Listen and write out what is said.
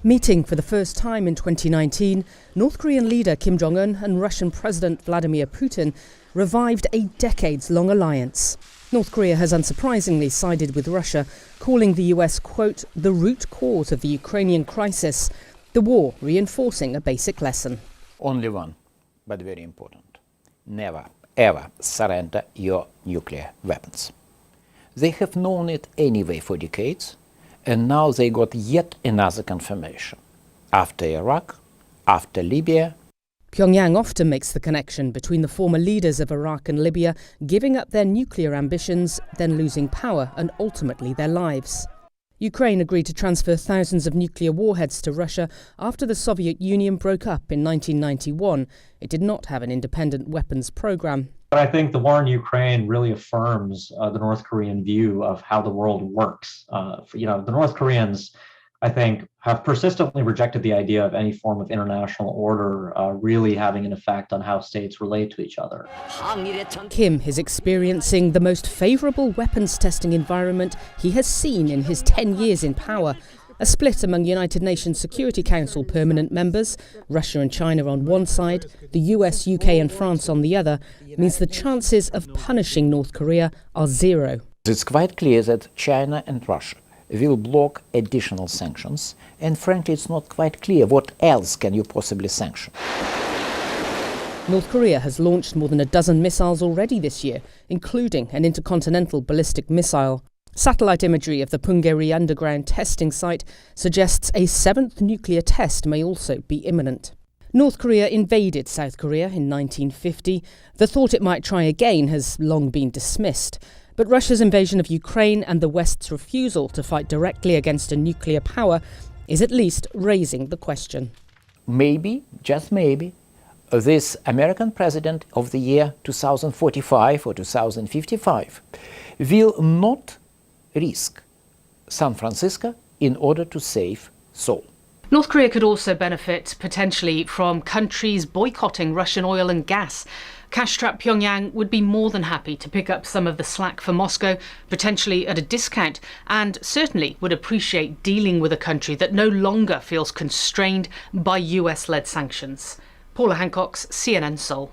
Meeting for the first time in 2019, North Korean leader Kim Jong-un and Russian President Vladimir Putin revived a decades-long alliance. North Korea has unsurprisingly sided with Russia, calling the US, quote, the root cause of the Ukrainian crisis, the war reinforcing a basic lesson. Only one, but very important. Never, ever surrender your nuclear weapons. They have known it anyway for decades, and now they got yet another confirmation. After Iraq, after Libya. Pyongyang often makes the connection between the former leaders of Iraq and Libya giving up their nuclear ambitions, then losing power and ultimately their lives. Ukraine agreed to transfer thousands of nuclear warheads to Russia after the Soviet Union broke up in 1991. It did not have an independent weapons program. But I think the war in Ukraine really affirms the North Korean view of how the world works. The North Koreans, I think, have persistently rejected the idea of any form of international order really having an effect on how states relate to each other. Kim is experiencing the most favourable weapons testing environment he has seen in his 10 years in power. A split among United Nations Security Council permanent members, Russia and China on one side, the US, UK and France on the other, means the chances of punishing North Korea are zero. It's quite clear that China and Russia will block additional sanctions, and frankly it's not quite clear what else can you possibly sanction. North Korea has launched more than a dozen missiles already this year, including an intercontinental ballistic missile. Satellite imagery of the Punggye-ri underground testing site suggests a seventh nuclear test may also be imminent. North Korea invaded South Korea in 1950. The thought it might try again has long been dismissed. But Russia's invasion of Ukraine and the West's refusal to fight directly against a nuclear power is at least raising the question. Maybe, just maybe, this American president of the year 2045 or 2055 will not risk San Francisco in order to save Seoul. North Korea could also benefit potentially from countries boycotting Russian oil and gas. Cash-strapped Pyongyang would be more than happy to pick up some of the slack for Moscow, potentially at a discount, and certainly would appreciate dealing with a country that no longer feels constrained by US-led sanctions. Paula Hancock's CNN Seoul.